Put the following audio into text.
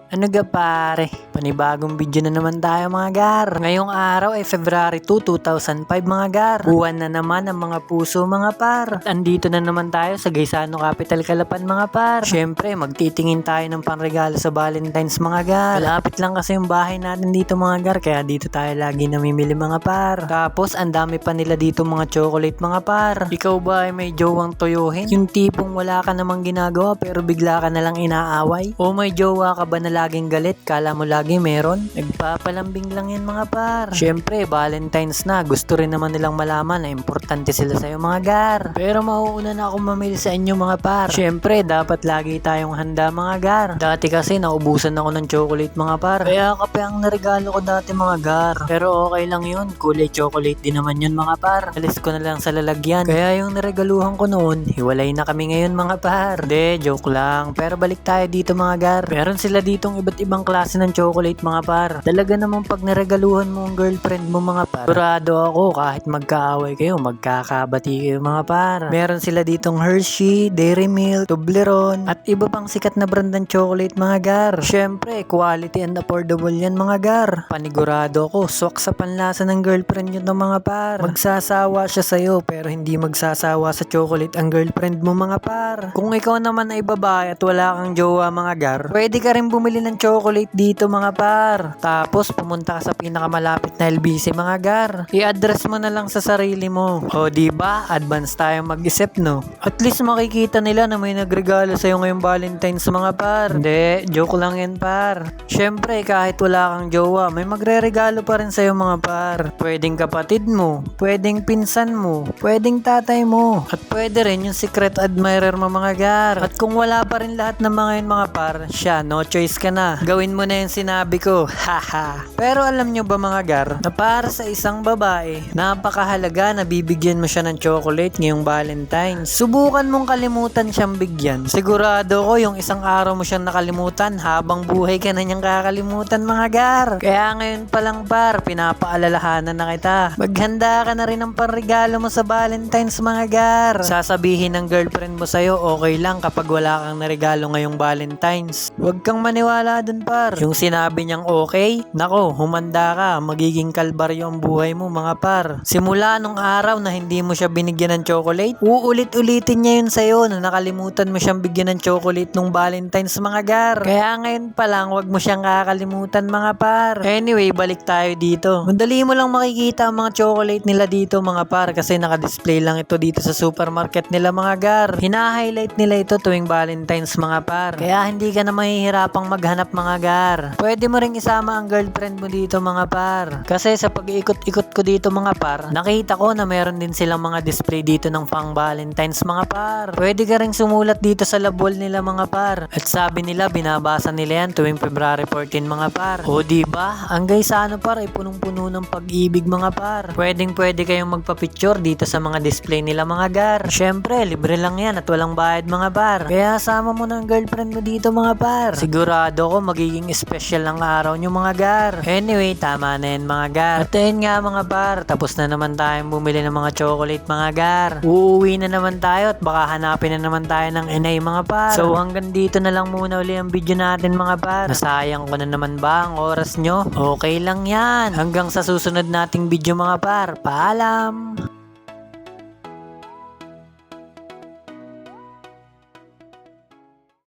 Ano ga pare, panibagong video na naman tayo mga gar. Ngayong araw ay February 2, 2005 mga gar. Buwan na naman ang mga puso mga par. At andito na naman tayo sa Gaisano Capital Calapan mga par. Syempre magtitingin tayo ng panregalo sa Valentine's mga gar. Malapit lang kasi yung bahay natin dito mga gar, kaya dito tayo lagi namimili mga par. Tapos ang dami pa nila dito mga chocolate mga par. Ikaw ba ay may jowang toyohin? Yung tipong wala ka namang ginagawa pero bigla ka nalang inaaway? O may jowa ka ba na laging galit, kala mo lagi meron? Nagpapalambing lang yan mga par. Syempre, Valentine's na, gusto rin naman nilang malaman na importante sila sa'yo mga gar. Pero mauuna na ako mamili sa inyo mga par. Syempre, dapat lagi tayong handa mga gar. Dati kasi naubusan ako ng chocolate mga par. Kaya kape ang naregalo ko dati mga gar. Pero okay lang yun, kulay chocolate din naman yun mga par. Alis ko na lang sa lalagyan. Kaya yung naregaluhan ko noon, hiwalay na kami ngayon mga par. De, joke lang. Pero balik tayo dito mga gar. Meron sila ditong iba't ibang klase ng chocolate mga par. Talaga namang pag naregaluhan mo ang girlfriend mo mga par, sigurado ako kahit magkaaway kayo, magkakabati kayo mga par. Meron sila ditong Hershey, Dairy Milk, Toblerone, at iba pang sikat na brand ng chocolate mga gar. Syempre, quality and affordable yan mga gar. Panigurado ako, swak sa panlasa ng girlfriend yun ng mga par. Magsasawa siya sa'yo pero hindi magsasawa sa chocolate ang girlfriend mo mga par. Kung ikaw naman ay babae at wala kang jowa mga gar, pwede ka rin bumili ng chocolate dito mga par. Tapos pumunta ka sa pinakamalapit na LBC mga gar. I-address mo na lang sa sarili mo. O diba, advance tayo mag-isip no? At least makikita nila na may nagregalo sa'yo ngayong Valentine's mga par. Hindi, joke lang yan par. Syempre kahit wala kang jowa, may magre-regalo pa rin sa'yo mga par. Pwedeng kapatid mo, pwedeng pinsan mo, pwedeng tatay mo, at pwede rin yung secret admirer mo mga gar. At kung wala pa rin lahat ng mga yun mga par, siya, no choice ka na. Gawin mo na yung sinabi ko. Haha. Pero alam nyo ba mga gar, na para sa isang babae, napakahalaga na bibigyan mo siya ng chocolate ngayong Valentine's. Subukan mong kalimutan siyang bigyan. Sigurado ko yung isang araw mo siyang nakalimutan, habang buhay ka na niyang kakalimutan mga gar. Kaya ngayon pa lang par, pinapaalalahanan na kita. Maghanda ka na rin ng panregalo mo sa Valentine's mga gar. Sasabihin ng girlfriend mo sa'yo, okay lang kapag wala kang naregalo ngayong Valentine's. Huwag kang maniwala dun par. Yung sinabi niyang okay, nako, humanda ka, magiging kalbaryo ang buhay mo mga par. Simula nung araw na hindi mo siya binigyan ng chocolate, uulit-ulitin niya yun sa'yo na nakalimutan mo siyang bigyan ng chocolate nung Valentine's mga gar. Kaya ngayon pa lang, wag mo siyang kakalimutan mga par. Anyway, balik tayo dito. Madali mo lang makikita ang mga chocolate nila dito mga par kasi naka-display lang ito dito sa supermarket nila mga gar. Hina-highlight nila ito tuwing Valentine's mga par. Kaya hindi ka na mahihirapang maghanap mga gar. Pwede mo ring isama ang girlfriend mo dito mga par. Kasi sa pag-iikot-ikot ko dito mga par, nakita ko na meron din silang mga display dito ng pang Valentine's mga par. Pwede ka ring sumulat dito sa label nila mga par. At sabi nila binabasa nila yan tuwing February 14 mga par. O diba? Ang Gaisano par ay punong-puno ng pag-ibig mga par. Pwedeng-pwede kayong magpa-picture dito sa mga display nila mga gar. Syempre, libre lang yan at walang bayad mga par. Kaya sama mo ng girlfriend mo dito mga par. Sigurado ko magiging special ang araw nyo mga gar. Anyway, tama na yan mga gar. At ayun nga mga par, tapos na naman tayong bumili ng mga chocolate mga gar. Uuwi na naman tayo at baka hanapin na naman tayo ng inay mga par. So hanggang dito na lang muna uli ang video natin mga par. Nasayang ko na naman ba ang oras nyo? Okay lang yan. Hanggang sa susunod nating video mga par. Paalam!